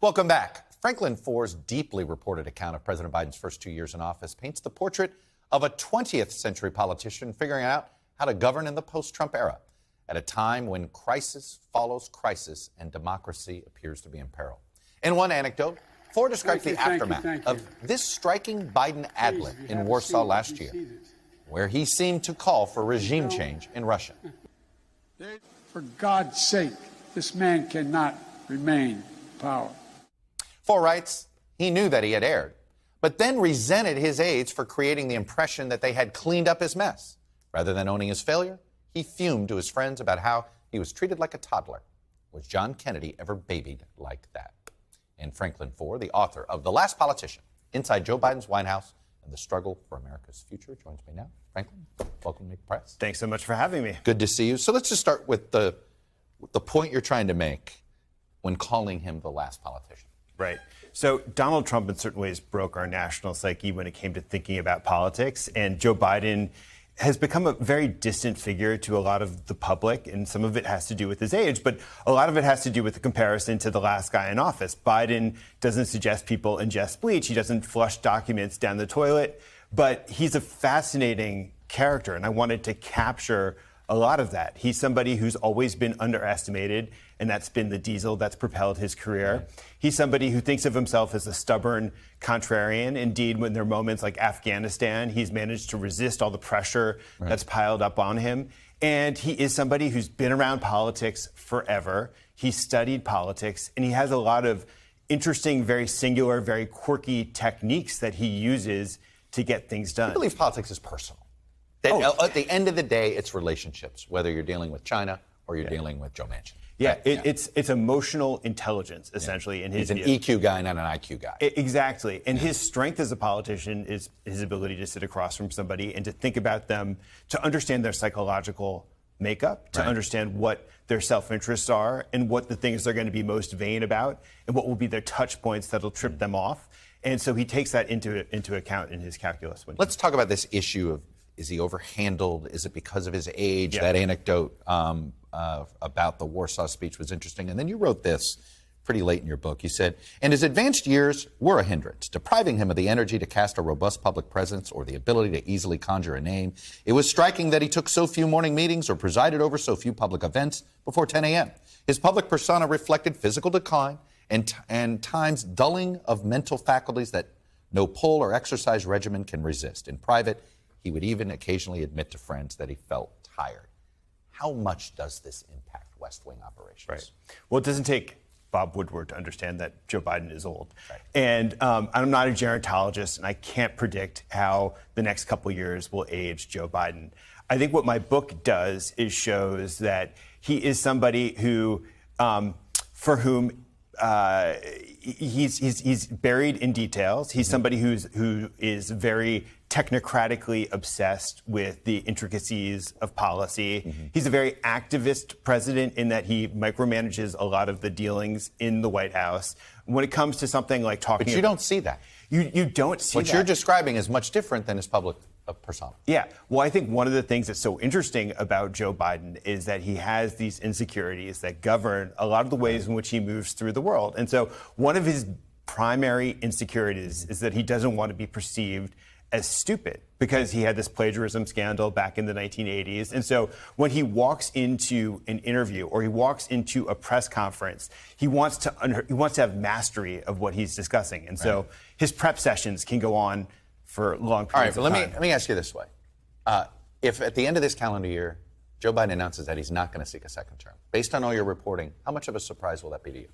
Welcome back. Franklin Foer's deeply reported account of President Biden's first 2 years in office paints the portrait of a 20th century politician figuring out how to govern in the post-Trump era at a time when crisis follows crisis and democracy appears to be in peril. In one anecdote, Foer describes the aftermath of this striking Biden ad-lib in Warsaw last year, where he seemed to call for regime change in Russia. For God's sake, this man cannot remain in power. Foer writes he knew that he had erred, but then resented his aides for creating the impression that they had cleaned up his mess. Rather than owning his failure, he fumed to his friends about how he was treated like a toddler. Was John Kennedy ever babied like that? And Franklin Foer, the author of The Last Politician, Inside Joe Biden's White House and the Struggle for America's Future, joins me now. Franklin, welcome to Make the Press. Thanks so much for having me. Good to see you. So let's just start with the point you're trying to make when calling him the last politician. Right. So Donald Trump in certain ways broke our national psyche when it came to thinking about politics. And Joe Biden has become a very distant figure to a lot of the public. And some of it has to do with his age, but a lot of it has to do with the comparison to the last guy in office. Biden doesn't suggest people ingest bleach. He doesn't flush documents down the toilet. But he's a fascinating character. And I wanted to capture a lot of that. He's somebody who's always been underestimated, and that's been the diesel that's propelled his career. He's somebody who thinks of himself as a stubborn contrarian. Indeed, when there are moments like Afghanistan, he's managed to resist all the pressure that's piled up on him. And he is somebody who's been around politics forever. He's studied politics, and he has a lot of interesting, very singular, very quirky techniques that he uses to get things done. I believe politics is personal. At the end of the day, it's relationships, whether you're dealing with China or you're dealing with Joe Manchin. Yeah, it's emotional intelligence, essentially. In his He's an EQ guy, not an IQ guy. Exactly. And his strength as a politician is his ability to sit across from somebody and to think about them, to understand their psychological makeup, to understand what their self-interests are and what the things they're going to be most vain about and what will be their touch points that'll trip them off. And so he takes that into account in his calculus. Let's talk about this issue of, is he overhandled? Is it because of his age? That anecdote about the Warsaw speech was interesting. And then you wrote this pretty late in your book. You said, and his advanced years were a hindrance, depriving him of the energy to cast a robust public presence or the ability to easily conjure a name. It was striking that he took so few morning meetings or presided over so few public events before 10 a.m. His public persona reflected physical decline and times dulling of mental faculties that no pull or exercise regimen can resist. In private, he would even occasionally admit to friends that he felt tired. How much does this impact West Wing operations? Right. Well, it doesn't take Bob Woodward to understand that Joe Biden is old. Right. And I'm not a gerontologist, and I can't predict how the next couple years will age Joe Biden. I think what my book does is shows that he is somebody who, for whom he's buried in details. He's somebody who is very technocratically obsessed with the intricacies of policy. He's a very activist president in that he micromanages a lot of the dealings in the White House. When it comes to something like talking... But you don't see that. You don't see that. What you're describing is much different than his public persona. Yeah. Well, I think one of the things that's so interesting about Joe Biden is that he has these insecurities that govern a lot of the ways in which he moves through the world. And so one of his primary insecurities is that he doesn't want to be perceived as stupid because he had this plagiarism scandal back in the 1980s. And so when he walks into an interview or he walks into a press conference, he wants to have mastery of what he's discussing. And so his prep sessions can go on for long periods of time. Let me ask you this way. If at the end of this calendar year, Joe Biden announces that he's not going to seek a second term, based on all your reporting, how much of a surprise will that be to you?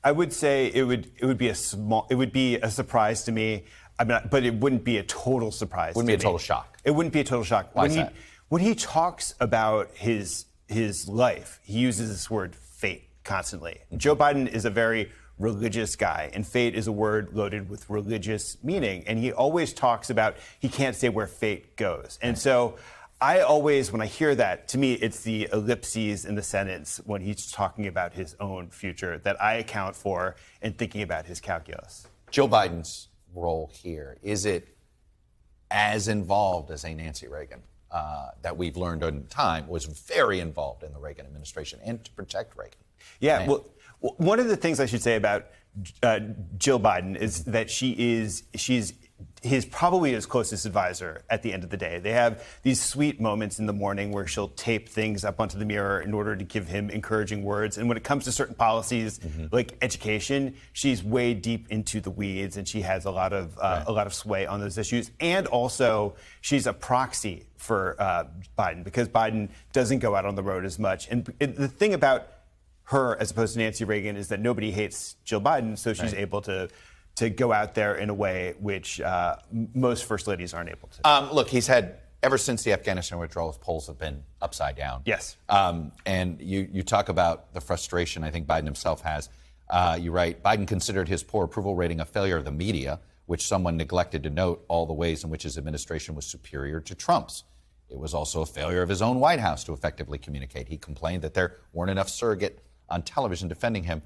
I would say it would be a surprise to me. I mean, but it wouldn't be a total surprise. Wouldn't be a total shock. It wouldn't be a total shock. Why is that? When he talks about his life, he uses this word fate constantly. Joe Biden is a very religious guy, and fate is a word loaded with religious meaning. And he always talks about he can't say where fate goes. And so I always, when I hear that, to me, it's the ellipses in the sentence when he's talking about his own future that I account for in thinking about his calculus. Joe Biden's role here, is it as involved as a Nancy Reagan that we've learned in time was very involved in the Reagan administration and to protect Reagan? Yeah, well, one of the things I should say about Jill Biden is that she's his probably his closest advisor at the end of the day. They have these sweet moments in the morning where she'll tape things up onto the mirror in order to give him encouraging words. And when it comes to certain policies like education, she's way deep into the weeds, and she has a lot of sway on those issues. And also, she's a proxy for Biden, because Biden doesn't go out on the road as much. And the thing about her, as opposed to Nancy Reagan, is that nobody hates Jill Biden, so she's able to go out there in a way which most first ladies aren't able to. Look, he's had, ever since the Afghanistan withdrawal, his polls have been upside down. Yes. And you talk about the frustration I think Biden himself has. You write, Biden considered his poor approval rating a failure of the media, which someone neglected to note all the ways in which his administration was superior to Trump's. It was also a failure of his own White House to effectively communicate. He complained that there weren't enough surrogate on television defending him.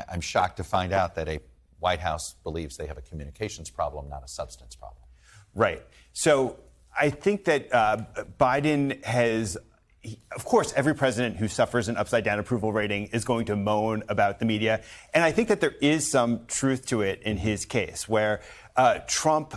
I'm shocked to find out that a White House believes they have a communications problem, not a substance problem. Right. So I think that Biden has, of course, every president who suffers an upside-down approval rating is going to moan about the media. And I think that there is some truth to it in his case, where Trump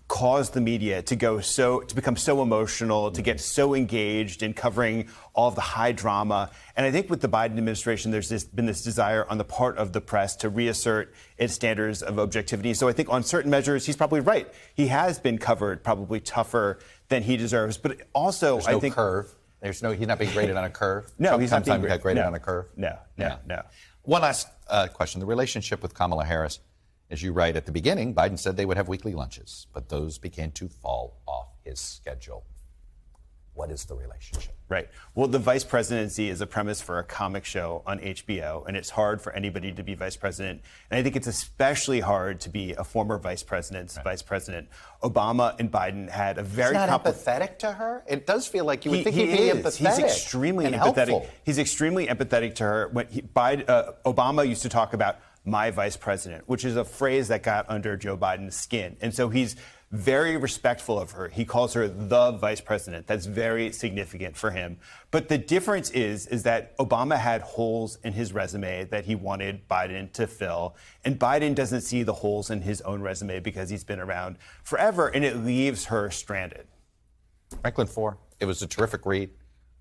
caused the media to become so emotional, to get so engaged in covering all of the high drama. And I think with the Biden administration, there's been this desire on the part of the press to reassert its standards of objectivity. So I think on certain measures, he's probably right. He has been covered probably tougher than he deserves. But also, I think curve. He's not being graded on a curve. No, Trump he's not being graded on a curve. No. One last question. The relationship with Kamala Harris. As you write at the beginning, Biden said they would have weekly lunches, but those began to fall off his schedule. What is the relationship? Right. Well, the vice presidency is a premise for a comic show on HBO, and it's hard for anybody to be vice president. And I think it's especially hard to be a former vice president's vice president. Obama and Biden had a very He's not empathetic to her? It does feel like you would think he'd be empathetic. He's extremely empathetic. Helpful. He's extremely empathetic to her. When Obama used to talk about my vice president, which is a phrase that got under Joe Biden's skin. And so he's very respectful of her. He calls her the vice president. That's very significant for him. But the difference is that Obama had holes in his resume that he wanted Biden to fill. And Biden doesn't see the holes in his own resume because he's been around forever, and it leaves her stranded. Franklin Foer, it was a terrific read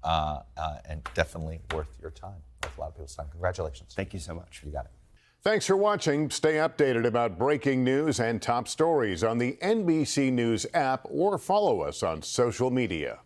and definitely worth your time, worth a lot of people's time. Congratulations. Thank you so much. You got it. Thanks for watching. Stay updated about breaking news and top stories on the NBC News app or follow us on social media.